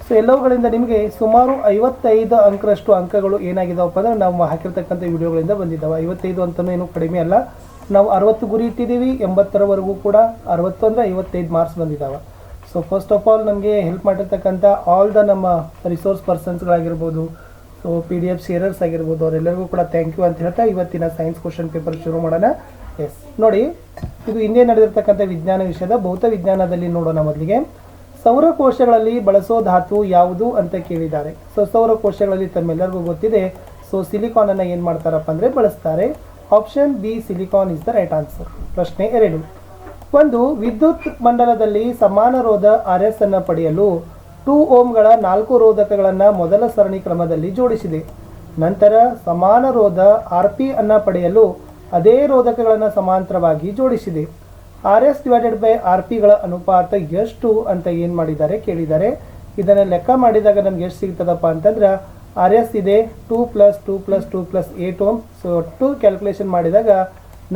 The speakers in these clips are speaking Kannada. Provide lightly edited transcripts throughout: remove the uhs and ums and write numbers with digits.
ಸೊ ಎಲ್ಲವುಗಳಿಂದ ನಿಮಗೆ ಸುಮಾರು 55 ಅಂಕರಷ್ಟು ಅಂಕಗಳು ಏನಾಗಿದ್ದಾವಪ್ಪ ಅಂದರೆ ನಾವು ಹಾಕಿರ್ತಕ್ಕಂಥ ವಿಡಿಯೋಗಳಿಂದ ಬಂದಿದ್ದಾವೆ. 55 ಅಂತಲೂ ಏನು ಕಡಿಮೆ ಅಲ್ಲ. ನಾವು 60 ಗುರಿ ಇಟ್ಟಿದ್ದೀವಿ, 80ರವರೆಗೂ ಕೂಡ 60 ಅಂದರೆ 55 ಮಾರ್ಕ್ಸ್ ಬಂದಿದ್ದಾವೆ. ಸೊ ಫಸ್ಟ್ ಆಫ್ ಆಲ್ ನಮಗೆ ಹೆಲ್ಪ್ ಮಾಡಿರ್ತಕ್ಕಂಥ ಆಲ್ ದ ನಮ್ಮ ರಿಸೋರ್ಸ್ ಪರ್ಸನ್ಸ್ಗಳಾಗಿರ್ಬೋದು, ಸೊ PDF ಶೇರರ್ಸ್ ಆಗಿರ್ಬೋದು, ಅವರೆಲ್ಲರಿಗೂ ಕೂಡ ಥ್ಯಾಂಕ್ ಯು ಅಂತ ಹೇಳ್ತಾ ಇವತ್ತಿನ ಸೈನ್ಸ್ ಕ್ವಶನ್ ಪೇಪರ್ ಶುರು ಮಾಡೋಣ. ಎಸ್ ನೋಡಿ, ಇದು ಹಿಂದೆ ನಡೆದಿರ್ತಕ್ಕಂಥ ವಿಜ್ಞಾನ ವಿಷಯದ ಭೌತ ವಿಜ್ಞಾನದಲ್ಲಿ ನೋಡೋಣ. ಮೊದಲಿಗೆ ಸೌರಕೋಶಗಳಲ್ಲಿ ಬಳಸೋ ಧಾತು ಯಾವುದು ಅಂತ ಕೇಳಿದ್ದಾರೆ. ಸೊ ಸೌರಕೋಶಗಳಲ್ಲಿ ತಮ್ಮೆಲ್ಲರಿಗೂ ಗೊತ್ತಿದೆ. ಸೊ ಸಿಲಿಕಾನನ್ನು ಏನು ಮಾಡ್ತಾರಪ್ಪ ಅಂದರೆ ಬಳಸ್ತಾರೆ. Option B silicon is the right answer. ಪ್ರಶ್ನೆ 2. ಒಂದು ವಿದ್ಯುತ್ ಮಂಡಲದಲ್ಲಿ ಸಮಾನ ರೋಧ RS ಅನ್ನು ಪಡೆಯಲು 2 ಓಮ್ಗಳ 4 ರೋಧಕಗಳನ್ನು ಮೊದಲ ಸರಣಿ ಕ್ರಮದಲ್ಲಿ ಜೋಡಿಸಿದೆ. ನಂತರ ಸಮಾನ ರೋಧ RP ಅನ್ನು ಪಡೆಯಲು ಅದೇ ರೋಧಕಗಳನ್ನು ಸಮಾಂತರವಾಗಿ ಜೋಡಿಸಿದೆ. RS/RPಗಳ ಅನುಪಾತ ಎಷ್ಟು ಅಂತ ಏನು ಮಾಡಿದ್ದಾರೆ ಕೇಳಿದ್ದಾರೆ. ಇದನ್ನು ಲೆಕ್ಕ ಮಾಡಿದಾಗ ನಮ್ಗೆ ಎಷ್ಟು ಸಿಗ್ತದಪ್ಪ ಅಂತಂದ್ರೆ RS ಇದೆ 2 + 2 + 2 + 8 ಓಮ್. ಸೊ 2 ಕ್ಯಾಲ್ಕುಲೇಷನ್ ಮಾಡಿದಾಗ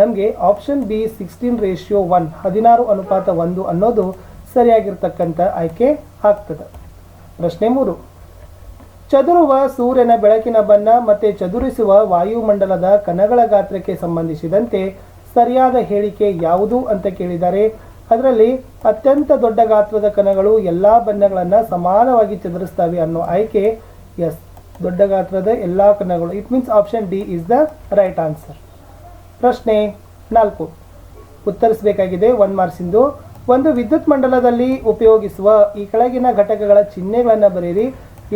ನಮಗೆ ಆಪ್ಷನ್ ಬಿ 16:1 16:1 ಅನ್ನೋದು ಸರಿಯಾಗಿರ್ತಕ್ಕಂಥ ಆಯ್ಕೆ ಆಗ್ತದೆ. ಪ್ರಶ್ನೆ 3. ಚದುರುವ ಸೂರ್ಯನ ಬೆಳಕಿನ ಬಣ್ಣ ಮತ್ತು ಚದುರಿಸುವ ವಾಯುಮಂಡಲದ ಕಣಗಳ ಗಾತ್ರಕ್ಕೆ ಸಂಬಂಧಿಸಿದಂತೆ ಸರಿಯಾದ ಹೇಳಿಕೆ ಯಾವುದು ಅಂತ ಕೇಳಿದ್ದಾರೆ. ಅದರಲ್ಲಿ ಅತ್ಯಂತ ದೊಡ್ಡ ಗಾತ್ರದ ಕಣಗಳು ಎಲ್ಲ ಬಣ್ಣಗಳನ್ನು ಸಮಾನವಾಗಿ ಚದುರಿಸ್ತವೆ ಅನ್ನೋ ಆಯ್ಕೆ ಎಸ್, ದೊಡ್ಡ ಗಾತ್ರದ ಎಲ್ಲ ಕಣಗಳು. It means option D is the right answer. ಪ್ರಶ್ನೆ 4 ಉತ್ತರಿಸಬೇಕಾಗಿದೆ 1 ಮಾರ್ಕ್ಸಿಂದು. ಒಂದು ವಿದ್ಯುತ್ ಮಂಡಲದಲ್ಲಿ ಉಪಯೋಗಿಸುವ ಈ ಕೆಳಗಿನ ಘಟಕಗಳ ಚಿಹ್ನೆಗಳನ್ನು ಬರೆಯಿರಿ.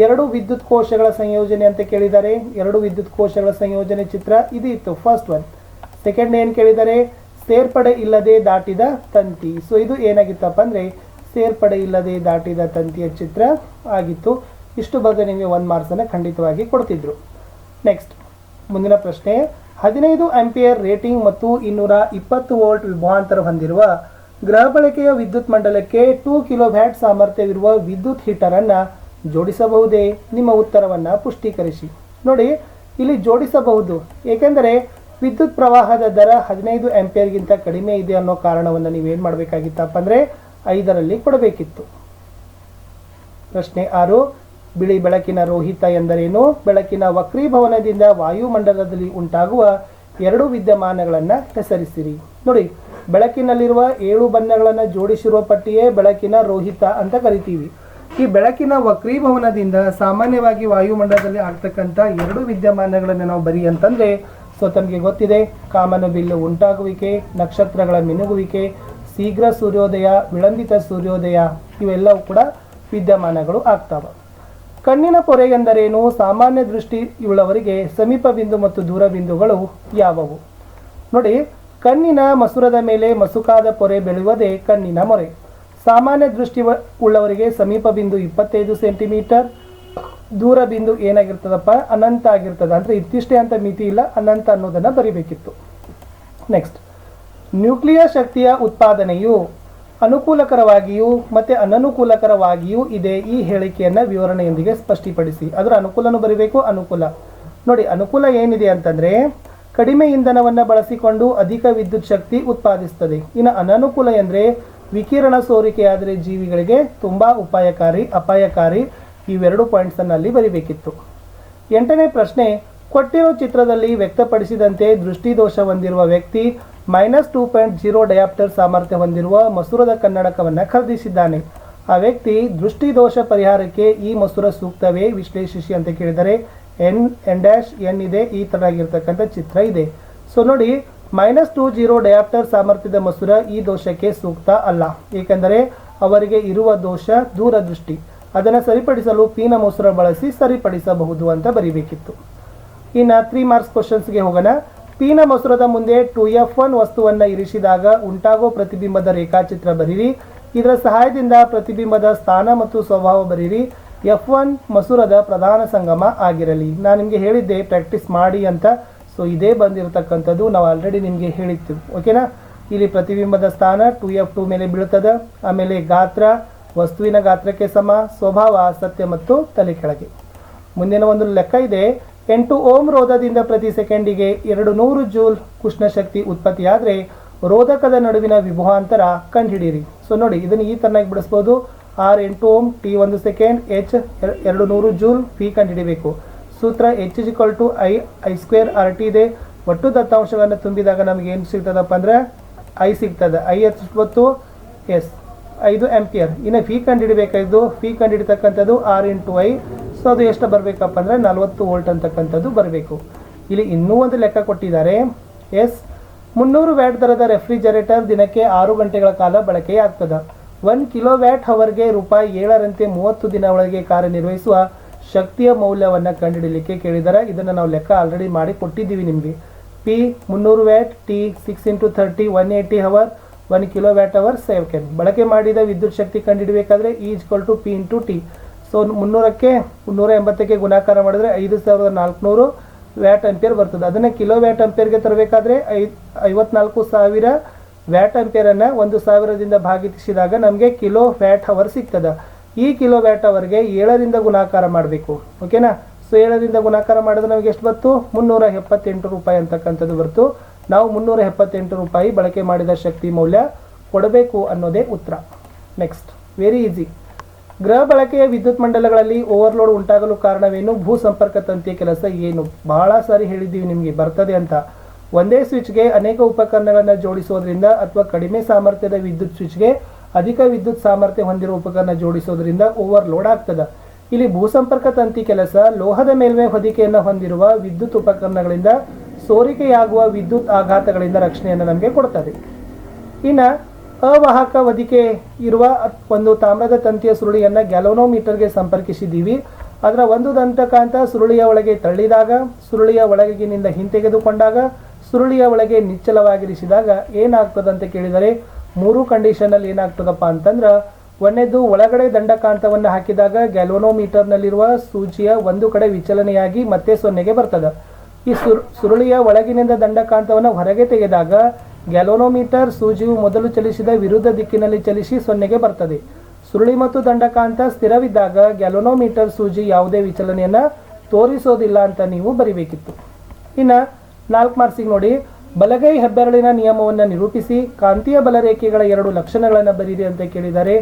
2 ವಿದ್ಯುತ್ ಕೋಶಗಳ ಸಂಯೋಜನೆ ಅಂತ ಕೇಳಿದ್ದಾರೆ. 2 ವಿದ್ಯುತ್ ಕೋಶಗಳ ಸಂಯೋಜನೆ ಚಿತ್ರ ಇದು ಇತ್ತು ಫಸ್ಟ್ ಒನ್. ಸೆಕೆಂಡ್ ಏನು ಕೇಳಿದ್ದಾರೆ, ಸೇರ್ಪಡೆ ಇಲ್ಲದೆ ದಾಟಿದ ತಂತಿ. ಸೊ ಇದು ಏನಾಗಿತ್ತಪ್ಪ ಅಂದರೆ ಸೇರ್ಪಡೆ ಇಲ್ಲದೆ ದಾಟಿದ ತಂತಿಯ ಚಿತ್ರ ಆಗಿತ್ತು. ಇಷ್ಟು ಬಗ್ಗೆ ನಿಮಗೆ 1 ಮಾರ್ಕ್ಸನ್ನು ಖಂಡಿತವಾಗಿ ಕೊಡ್ತಿದ್ರು. ನೆಕ್ಸ್ಟ್ ಮುಂದಿನ ಪ್ರಶ್ನೆ. 15 ಆಂಪಿಯರ್ ರೇಟಿಂಗ್ ಮತ್ತು 220 ವೋಲ್ಟ್ ವಿಭವಾಂತರ ಹೊಂದಿರುವ ಗೃಹ ಬಳಕೆಯ ವಿದ್ಯುತ್ ಮಂಡಲಕ್ಕೆ 2 ಕಿಲೋವ್ಯಾಟ್ ಸಾಮರ್ಥ್ಯವಿರುವ ವಿದ್ಯುತ್ ಹೀಟರನ್ನು ಜೋಡಿಸಬಹುದೇ? ನಿಮ್ಮ ಉತ್ತರವನ್ನು ಪುಷ್ಟೀಕರಿಸಿ. ನೋಡಿ, ಇಲ್ಲಿ ಜೋಡಿಸಬಹುದು, ಏಕೆಂದರೆ ವಿದ್ಯುತ್ ಪ್ರವಾಹದ ದರ 15 ಆಂಪಿಯರ್ಗಿಂತ ಕಡಿಮೆ ಇದೆ ಅನ್ನೋ ಕಾರಣವನ್ನು ನೀವೇನು ಮಾಡಬೇಕಾಗಿತ್ತಪ್ಪ ಅಂದರೆ 5ರಲ್ಲಿ ಕೊಡಬೇಕಿತ್ತು. ಪ್ರಶ್ನೆ 6. ಬಿಳಿ ಬೆಳಕಿನ ರೋಹಿತ ಎಂದರೇನು? ಬೆಳಕಿನ ವಕ್ರೀಭವನದಿಂದ ವಾಯುಮಂಡಲದಲ್ಲಿ ಉಂಟಾಗುವ 2 ವಿದ್ಯಮಾನಗಳನ್ನು ಹೆಸರಿಸಿರಿ. ನೋಡಿ, ಬೆಳಕಿನಲ್ಲಿರುವ 7 ಬಣ್ಣಗಳನ್ನು ಜೋಡಿಸಿರುವ ಪಟ್ಟಿಯೇ ಬೆಳಕಿನ ರೋಹಿತ ಅಂತ ಕರಿತೀವಿ. ಈ ಬೆಳಕಿನ ವಕ್ರೀಭವನದಿಂದ ಸಾಮಾನ್ಯವಾಗಿ ವಾಯುಮಂಡಲದಲ್ಲಿ ಆಗ್ತಕ್ಕಂಥ 2 ವಿದ್ಯಮಾನಗಳನ್ನು ನಾವು ಬರಿ ಅಂತಂದರೆ, ಸೊ ತಮಗೆ ಗೊತ್ತಿದೆ, ಕಾಮನಬಿಲ್ಲು ಉಂಟಾಗುವಿಕೆ, ನಕ್ಷತ್ರಗಳ ಮಿನುಗುವಿಕೆ, ಶೀಘ್ರ ಸೂರ್ಯೋದಯ, ವಿಳಂಬಿತ ಸೂರ್ಯೋದಯ, ಇವೆಲ್ಲವೂ ಕೂಡ ವಿದ್ಯಮಾನಗಳು ಆಗ್ತವೆ. ಕಣ್ಣಿನ ಪೊರೆ ಎಂದರೇನು? ಸಾಮಾನ್ಯ ದೃಷ್ಟಿ ಉಳ್ಳವರಿಗೆ ಸಮೀಪ ಬಿಂದು ಮತ್ತು ದೂರ ಬಿಂದುಗಳು ಯಾವುವು? ನೋಡಿ, ಕಣ್ಣಿನ ಮಸೂರದ ಮೇಲೆ ಮಸುಕಾದ ಪೊರೆ ಬೆಳೆಯುವುದೇ ಕಣ್ಣಿನ ಮೊರೆ. ಸಾಮಾನ್ಯ ದೃಷ್ಟಿ ಉಳ್ಳವರಿಗೆ ಸಮೀಪ ಬಿಂದು 25 ಸೆಂಟಿಮೀಟರ್, ದೂರ ಬಿಂದು ಏನಾಗಿರ್ತದಪ್ಪ ಅನಂತ ಆಗಿರ್ತದೆ. ಅಂದರೆ ಇತ್ತಿಷ್ಟೇ ಅಂತ ಮಿತಿ ಇಲ್ಲ, ಅನಂತ ಅನ್ನೋದನ್ನು ಬರಿಬೇಕಿತ್ತು. ನೆಕ್ಸ್ಟ್, ನ್ಯೂಕ್ಲಿಯರ್ ಶಕ್ತಿಯ ಉತ್ಪಾದನೆಯು ಅನುಕೂಲಕರವಾಗಿಯೂ ಮತ್ತು ಅನನುಕೂಲಕರವಾಗಿಯೂ ಇದೆ. ಈ ಹೇಳಿಕೆಯನ್ನು ವಿವರಣೆಯೊಂದಿಗೆ ಸ್ಪಷ್ಟಪಡಿಸಿ. ಅದರ ಅನುಕೂಲನೂ ಬರೀಬೇಕು. ಅನುಕೂಲ ನೋಡಿ, ಅನುಕೂಲ ಏನಿದೆ ಅಂತಂದರೆ ಕಡಿಮೆ ಇಂಧನವನ್ನು ಬಳಸಿಕೊಂಡು ಅಧಿಕ ವಿದ್ಯುತ್ ಶಕ್ತಿ ಉತ್ಪಾದಿಸ್ತದೆ. ಇನ್ನು ಅನನುಕೂಲ ಅಂದರೆ ವಿಕಿರಣ ಸೋರಿಕೆಯಾದರೆ ಜೀವಿಗಳಿಗೆ ತುಂಬ ಅಪಾಯಕಾರಿ. ಇವೆರಡು ಪಾಯಿಂಟ್ಸನ್ನು ಅಲ್ಲಿ ಬರಿಬೇಕಿತ್ತು. 8ನೇ ಪ್ರಶ್ನೆ. ಕೊಟ್ಟಿರೋ ಚಿತ್ರದಲ್ಲಿ ವ್ಯಕ್ತಪಡಿಸಿದಂತೆ ದೃಷ್ಟಿದೋಷ ಹೊಂದಿರುವ ವ್ಯಕ್ತಿ -2.0 ಡಯಾಪ್ಟರ್ ಸಾಮರ್ಥ್ಯ ಹೊಂದಿರುವ ಮಸೂರದ ಕನ್ನಡಕವನ್ನು ಖರೀದಿಸಿದ್ದಾನೆ. ಆ ವ್ಯಕ್ತಿ ದೃಷ್ಟಿದೋಷ ಪರಿಹಾರಕ್ಕೆ ಈ ಮಸೂರ ಸೂಕ್ತವೇ? ವಿಶ್ಲೇಷಿಸಿ ಅಂತ ಕೇಳಿದರೆ N ಇದೆ, ಈ ಥರ ಆಗಿರ್ತಕ್ಕಂಥ ಚಿತ್ರ ಇದೆ. ಸೊ ನೋಡಿ, -20 ಡಯಾಪ್ಟರ್ ಸಾಮರ್ಥ್ಯದ ಮಸೂರ ಈ ದೋಷಕ್ಕೆ ಸೂಕ್ತ ಅಲ್ಲ, ಏಕೆಂದರೆ ಅವರಿಗೆ ಇರುವ ದೋಷ ದೂರದೃಷ್ಟಿ. ಅದನ್ನು ಸರಿಪಡಿಸಲು ಪೀನ ಮಸೂರ ಬಳಸಿ ಸರಿಪಡಿಸಬಹುದು ಅಂತ ಬರಿಬೇಕಿತ್ತು. ಇನ್ನು 3 ಮಾರ್ಕ್ಸ್ ಕ್ವಶನ್ಸ್ಗೆ ಹೋಗೋಣ. ಪೀನ ಮಸೂರದ ಮುಂದೆ 2F1 ವಸ್ತುವನ್ನು ಇರಿಸಿದಾಗ ಉಂಟಾಗೋ ಪ್ರತಿಬಿಂಬದ ರೇಖಾಚಿತ್ರ ಬರೀರಿ. ಇದರ ಸಹಾಯದಿಂದ ಪ್ರತಿಬಿಂಬದ ಸ್ಥಾನ ಮತ್ತು ಸ್ವಭಾವ ಬರೀರಿ. F1 ಮಸೂರದ ಪ್ರಧಾನ ಸಂಗಮ ಆಗಿರಲಿ. ನಾನು ನಿಮಗೆ ಹೇಳಿದ್ದೆ ಪ್ರಾಕ್ಟೀಸ್ ಮಾಡಿ ಅಂತ. ಸೊ ಇದೇ ಬಂದಿರತಕ್ಕಂಥದ್ದು, ನಾವು ಆಲ್ರೆಡಿ ನಿಮಗೆ ಹೇಳಿರ್ತೀವಿ. ಓಕೆನಾ? ಇಲ್ಲಿ ಪ್ರತಿಬಿಂಬದ ಸ್ಥಾನ 2F2 ಮೇಲೆ ಬೀಳ್ತದೆ. ಆಮೇಲೆ ಗಾತ್ರ ವಸ್ತುವಿನ ಗಾತ್ರಕ್ಕೆ ಸಮ, ಸ್ವಭಾವ ಸತ್ಯ ಮತ್ತು ತಲೆ ಕೆಳಗೆ. ಮುಂದಿನ ಒಂದು ಲೆಕ್ಕ ಇದೆ. 8 ಓಮ್ ರೋಧದಿಂದ ಪ್ರತಿ ಸೆಕೆಂಡಿಗೆ 200 ಜೂಲ್ ಉಷ್ಣಶಕ್ತಿ ಉತ್ಪತ್ತಿಯಾದರೆ ರೋಧಕದ ನಡುವಿನ ವಿಭವಾಂತರ ಕಂಡುಹಿಡಿಯಿರಿ. ಸೊ ನೋಡಿ, ಇದನ್ನು ಈ ತರನಾಗಿ ಬಿಡಿಸ್ಬೋದು. R 8 ohm, T 1 second, H 200 joule, ಫಿ ಕಂಡುಹಿಡಿಬೇಕು. ಸೂತ್ರ H = I² RT ಇದೆ. ಒಟ್ಟು ದತ್ತಾಂಶಗಳನ್ನು ತುಂಬಿದಾಗ ನಮಗೆ ಏನು ಸಿಗ್ತದಪ್ಪ ಅಂದರೆ ಐ ಸಿಗ್ತದೆ. ಐ ಎಷ್ಟು ಎಸ್ 5 ಆಂಪಿಯರ್. ಇನ್ನು ಫಿ ಕಂಡುಹಿಡಿಬೇಕಾಯ್ದು. ಫಿ ಕಂಡುಹಿಡಿತಕ್ಕಂಥದ್ದು ಆರ್ ಇಂಟು ಐ. ಸೊ ಅದು ಎಷ್ಟು ಬರಬೇಕಪ್ಪ ಅಂದರೆ 40 ವೋಲ್ಟ್ ಅಂತಕ್ಕಂಥದ್ದು ಬರಬೇಕು. ಇಲ್ಲಿ ಇನ್ನೂ ಒಂದು ಲೆಕ್ಕ ಕೊಟ್ಟಿದ್ದಾರೆ. ಎಸ್ 300 ವ್ಯಾಟ್ ದರದ ರೆಫ್ರಿಜರೇಟರ್ ದಿನಕ್ಕೆ 6 ಗಂಟೆಗಳ ಕಾಲ ಬಳಕೆಯಾಗ್ತದೆ. 1 ಕಿಲೋವ್ಯಾಟ್ ಅವರ್ಗೆ ರೂಪಾಯಿ 7ರಂತೆ 30 ದಿನ ಒಳಗೆ ಕಾರ್ಯನಿರ್ವಹಿಸುವ ಶಕ್ತಿಯ ಮೌಲ್ಯವನ್ನು ಕಂಡುಹಿಡಲಿಕ್ಕೆ ಕೇಳಿದ್ದಾರೆ. ಇದನ್ನು ನಾವು ಲೆಕ್ಕ ಆಲ್ರೆಡಿ ಮಾಡಿ ಕೊಟ್ಟಿದ್ದೀವಿ ನಿಮಗೆ. P 300 watt, T 6 × 30 180 hour, 1 kilowatt hour second. ಬಳಕೆ ಮಾಡಿದ ವಿದ್ಯುತ್ ಶಕ್ತಿ ಕಂಡುಹಿಡಬೇಕಾದ್ರೆ E = P × T. ಸೊ 300ಕ್ಕೆ 380ಕ್ಕೆ ಗುಣಾಕಾರ ಮಾಡಿದ್ರೆ 5400 ವ್ಯಾಟ್ ಆಂಪಿಯರ್ ಬರ್ತದೆ. ಅದನ್ನು ಕಿಲೋವ್ಯಾಟ್ ಆಂಪಿಯರ್ಗೆ ತರಬೇಕಾದ್ರೆ 54,000 ವ್ಯಾಟ್ ಆಂಪಿಯರನ್ನು 1000ದಿಂದ ಭಾಗಿಸಿದಾಗ ನಮಗೆ ಕಿಲೋ ವ್ಯಾಟ್ ಅವರ್ ಸಿಗ್ತದೆ. ಈ ಕಿಲೋ ವ್ಯಾಟ್ ಅವರ್ಗೆ 7ರಿಂದ ಗುಣಾಕಾರ ಮಾಡಬೇಕು. ಓಕೆನಾ. ಸೊ 7ರಿಂದ ಗುಣಾಕಾರ ಮಾಡಿದ್ರೆ ನಮಗೆ ಎಷ್ಟು ಬಂತು? 378 ರೂಪಾಯಿ ಅಂತಕ್ಕಂಥದ್ದು ಬರ್ತು. ನಾವು 378 ರೂಪಾಯಿ ಬಳಕೆ ಮಾಡಿದ ಶಕ್ತಿ ಮೌಲ್ಯ ಕೊಡಬೇಕು ಅನ್ನೋದೇ ಉತ್ತರ. Next, very easy. ಗೃಹ ಬಳಕೆಯ ವಿದ್ಯುತ್ ಮಂಡಲಗಳಲ್ಲಿ ಓವರ್ಲೋಡ್ ಉಂಟಾಗಲು ಕಾರಣವೇನು? ಭೂ ಸಂಪರ್ಕ ತಂತಿಯ ಕೆಲಸ ಏನು? ಬಹಳ ಸಾರಿ ಹೇಳಿದ್ದೀವಿ ನಿಮಗೆ ಬರ್ತದೆ ಅಂತ. ಒಂದೇ ಸ್ವಿಚ್ಗೆ ಅನೇಕ ಉಪಕರಣಗಳನ್ನು ಜೋಡಿಸೋದ್ರಿಂದ ಅಥವಾ ಕಡಿಮೆ ಸಾಮರ್ಥ್ಯದ ವಿದ್ಯುತ್ ಸ್ವಿಚ್ಗೆ ಅಧಿಕ ವಿದ್ಯುತ್ ಸಾಮರ್ಥ್ಯ ಹೊಂದಿರುವ ಉಪಕರಣ ಜೋಡಿಸೋದ್ರಿಂದ ಓವರ್ಲೋಡ್ ಆಗ್ತದೆ. ಇಲ್ಲಿ ಭೂಸಂಪರ್ಕ ತಂತಿ ಕೆಲಸ ಲೋಹದ ಮೇಲ್ಮೈ ಹೊದಿಕೆಯನ್ನು ಹೊಂದಿರುವ ವಿದ್ಯುತ್ ಉಪಕರಣಗಳಿಂದ ಸೋರಿಕೆಯಾಗುವ ವಿದ್ಯುತ್ ಆಘಾತಗಳಿಂದ ರಕ್ಷಣೆಯನ್ನು ನಮಗೆ ಕೊಡ್ತದೆ. ಇನ್ನು ಅವಾಹಕ ಹೊದಿಕೆ ಇರುವ ಒಂದು ತಾಮ್ರದ ತಂತಿಯ ಸುರುಳಿಯನ್ನು ಗ್ಯಾಲೋನೋಮೀಟರ್ಗೆ ಸಂಪರ್ಕಿಸಿದ್ದೀವಿ. ಅದರ ಒಂದು ದಂತಕಾಂತ ಸುರುಳಿಯ ಒಳಗೆ ತಳ್ಳಿದಾಗ, ಸುರುಳಿಯ ಒಳಗಿನಿಂದ ಹಿಂತೆಗೆದುಕೊಂಡಾಗ, ಸುರುಳಿಯ ಒಳಗೆ ನಿಚ್ಚಳವಾಗಿರಿಸಿದಾಗ ಏನಾಗ್ತದೆ ಅಂತ ಕೇಳಿದರೆ 3 ಕಂಡೀಷನಲ್ಲಿ ಏನಾಗ್ತದಪ್ಪ ಅಂತಂದ್ರೆ, ಒಂದನೇದು ಒಳಗಡೆ ದಂಡಕಾಂತವನ್ನು ಹಾಕಿದಾಗ ಗ್ಯಾಲೋನೋಮೀಟರ್ನಲ್ಲಿರುವ ಸೂಚಿಯ ಒಂದು ಕಡೆ ವಿಚಲನೆಯಾಗಿ ಮತ್ತೆ 0ಗೆ ಬರ್ತದೆ. ಈ ಸುರುಳಿಯ ಒಳಗಿನಿಂದ ದಂಡಕಾಂತವನ್ನು ಹೊರಗೆ ತೆಗೆದಾಗ ಗ್ಯಾಲೋನೋಮೀಟರ್ ಸೂಜಿಯು ಮೊದಲು ಚಲಿಸಿದ ವಿರುದ್ಧ ದಿಕ್ಕಿನಲ್ಲಿ ಚಲಿಸಿ 0ಗೆ ಬರ್ತದೆ. ಸುರುಳಿ ಮತ್ತು ದಂಡಕಾಂತ ಸ್ಥಿರವಿದ್ದಾಗ ಗ್ಯಾಲೋನೋಮೀಟರ್ ಸೂಜಿ ಯಾವುದೇ ವಿಚಲನೆಯನ್ನು ತೋರಿಸೋದಿಲ್ಲ ಅಂತ ನೀವು ಬರಿಬೇಕಿತ್ತು. ಇನ್ನು 4 ಮಾರ್ಕ್ಸಿಗೆ ನೋಡಿ, ಬಲಗೈ ಹೆಬ್ಬೆರಳಿನ ನಿಯಮವನ್ನು ನಿರೂಪಿಸಿ, ಕಾಂತೀಯ ಬಲರೇಖೆಗಳ 2 ಲಕ್ಷಣಗಳನ್ನು ಬರೀರಿ ಅಂತ ಕೇಳಿದ್ದಾರೆ.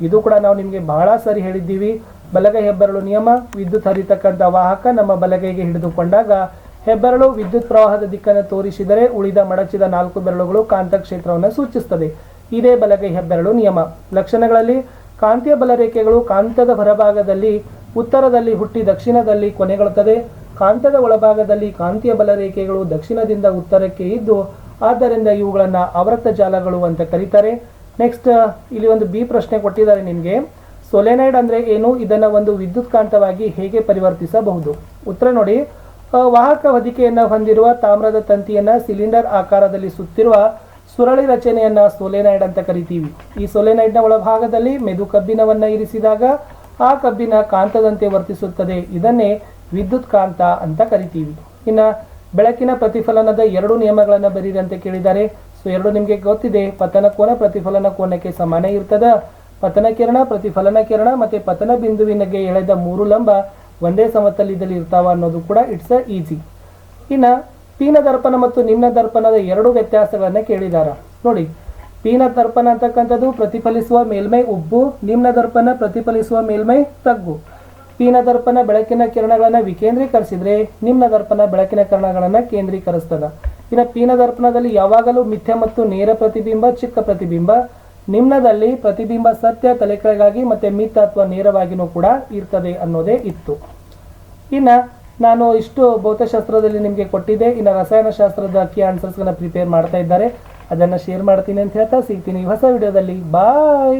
ಇದು ಕೂಡ ನಾವು ನಿಮಗೆ ಬಹಳ ಸಾರಿ ಹೇಳಿದ್ದೀವಿ. ಬಲಗೈ ಹೆಬ್ಬೆರಳು ನಿಯಮ, ವಿದ್ಯುತ್ ಹರಿತಕ್ಕಂಥ ವಾಹಕ ನಮ್ಮ ಬಲಗೈಗೆ ಹಿಡಿದುಕೊಂಡಾಗ ಹೆಬ್ಬೆರಳು ವಿದ್ಯುತ್ ಪ್ರವಾಹದ ದಿಕ್ಕನ್ನು ತೋರಿಸಿದರೆ ಉಳಿದ ಮಡಚಿದ 4 ಬೆರಳುಗಳು ಕಾಂತ ಕ್ಷೇತ್ರವನ್ನು ಸೂಚಿಸುತ್ತದೆ. ಇದೇ ಬಲಗೈ ಹೆಬ್ಬೆರಳು ನಿಯಮ. ಲಕ್ಷಣಗಳಲ್ಲಿ ಕಾಂತೀಯ ಬಲರೇಖೆಗಳು ಕಾಂತದ ಹೊರಭಾಗದಲ್ಲಿ ಉತ್ತರದಲ್ಲಿ ಹುಟ್ಟಿ ದಕ್ಷಿಣದಲ್ಲಿ ಕೊನೆಗೊಳ್ಳುತ್ತದೆ. ಕಾಂತದ ಒಳಭಾಗದಲ್ಲಿ ಕಾಂತೀಯ ಬಲರೇಖೆಗಳು ದಕ್ಷಿಣದಿಂದ ಉತ್ತರಕ್ಕೆ ಇದ್ದು ಆದ್ದರಿಂದ ಇವುಗಳನ್ನು ಆವರ್ತ ಜಾಲಗಳು ಅಂತ ಕರೀತಾರೆ. ನೆಕ್ಸ್ಟ್, ಇಲ್ಲಿ ಒಂದು ಬಿ ಪ್ರಶ್ನೆ ಕೊಟ್ಟಿದ್ದಾರೆ ನಿಮಗೆ. ಸೊಲೆನಾಯ್ಡ್ ಅಂದರೆ ಏನು? ಇದನ್ನು ಒಂದು ವಿದ್ಯುತ್ ಕಾಂತವಾಗಿ ಹೇಗೆ ಪರಿವರ್ತಿಸಬಹುದು? ಉತ್ತರ ನೋಡಿ, ವಾಹಕ ಹೊದಿಕೆಯನ್ನು ಹೊಂದಿರುವ ತಾಮ್ರದ ತಂತಿಯನ್ನು ಸಿಲಿಂಡರ್ ಆಕಾರದಲ್ಲಿ ಸುತ್ತಿರುವ ಸುರಳಿ ರಚನೆಯನ್ನು ಸೊಲೆನಾಯ್ಡ್ ಅಂತ ಕರಿತೀವಿ. ಈ ಸೊಲೆನಾಯ್ಡ್ನ ಒಳಭಾಗದಲ್ಲಿ ಮೆದು ಕಬ್ಬಿಣವನ್ನು ಇರಿಸಿದಾಗ ಆ ಕಬ್ಬಿಣ ಕಾಂತದಂತೆ ವರ್ತಿಸುತ್ತದೆ. ಇದನ್ನೇ ವಿದ್ಯುತ್ ಕಾಂತ ಅಂತ ಕರಿತೀವಿ. ಇನ್ನು ಬೆಳಕಿನ ಪ್ರತಿಫಲನದ 2 ನಿಯಮಗಳನ್ನು ಬರೀರಿ ಅಂತ ಕೇಳಿದ್ದಾರೆ. ಸೊ 2 ನಿಮಗೆ ಗೊತ್ತಿದೆ. ಪತನ ಕೋನ ಪ್ರತಿಫಲನ ಕೋನಕ್ಕೆ ಸಮಾನ ಇರ್ತದೆ. ಪತನ ಕಿರಣ, ಪ್ರತಿಫಲನ ಕಿರಣ ಮತ್ತು ಪತನ ಬಿಂದುವಿನಗೆ ಎಳೆದ 3 ಲಂಬ ಒಂದೇ ಸಮತಲದಲ್ಲಿ ಇರ್ತಾವ ಅನ್ನೋದು ಕೂಡ ಇಟ್ಸ್ ಈಸಿ. ಇನ್ನು ಪೀನ ದರ್ಪಣ ಮತ್ತು ನಿಮ್ನ ದರ್ಪಣದ 2 ವ್ಯತ್ಯಾಸಗಳನ್ನು ಕೇಳಿದಾರ ನೋಡಿ. ಪೀನ ದರ್ಪಣ ಅಂತಕ್ಕಂಥದ್ದು ಪ್ರತಿಫಲಿಸುವ ಮೇಲ್ಮೈ ಉಬ್ಬು, ನಿಮ್ನ ದರ್ಪಣ ಪ್ರತಿಫಲಿಸುವ ಮೇಲ್ಮೈ ತಗ್ಗು. ಪೀನ ದರ್ಪಣ ಬೆಳಕಿನ ಕಿರಣಗಳನ್ನು ವಿಕೇಂದ್ರೀಕರಿಸಿದ್ರೆ ನಿಮ್ನ ದರ್ಪಣ ಬೆಳಕಿನ ಕಿರಣಗಳನ್ನು ಕೇಂದ್ರೀಕರಿಸ್ತದೆ. ಇನ್ನು ಪೀನ ದರ್ಪಣದಲ್ಲಿ ಯಾವಾಗಲೂ ಮಿಥ್ಯ ಮತ್ತು ನೇರ ಪ್ರತಿಬಿಂಬ, ಚಿಕ್ಕ ಪ್ರತಿಬಿಂಬ. ನಿಮ್ನದಲ್ಲಿ ಪ್ರತಿಬಿಂಬ ಸತ್ಯ ತಲೆಕೆಳಗಾಗಿ ಮತ್ತು ಮಿಥ್ಯ ಅಥವಾ ನೇರವಾಗಿಯೂ ಕೂಡ ಇರ್ತದೆ ಅನ್ನೋದೇ ಇತ್ತು. ಇನ್ನು ನಾನು ಇಷ್ಟು ಭೌತಶಾಸ್ತ್ರದಲ್ಲಿ ನಿಮಗೆ ಕೊಟ್ಟಿದ್ದೆ. ಇನ್ನು ರಸಾಯನಶಾಸ್ತ್ರದ ಕೀ ಆನ್ಸರ್ಸ್ಗಳನ್ನ ಪ್ರಿಪೇರ್ ಮಾಡ್ತಾ ಇದ್ದಾರೆ. ಅದನ್ನು ಶೇರ್ ಮಾಡ್ತೀನಿ ಅಂತ ಹೇಳ್ತಾ ಸಿಗ್ತೀನಿ ಹೊಸ ವಿಡಿಯೋದಲ್ಲಿ. ಬಾಯ್.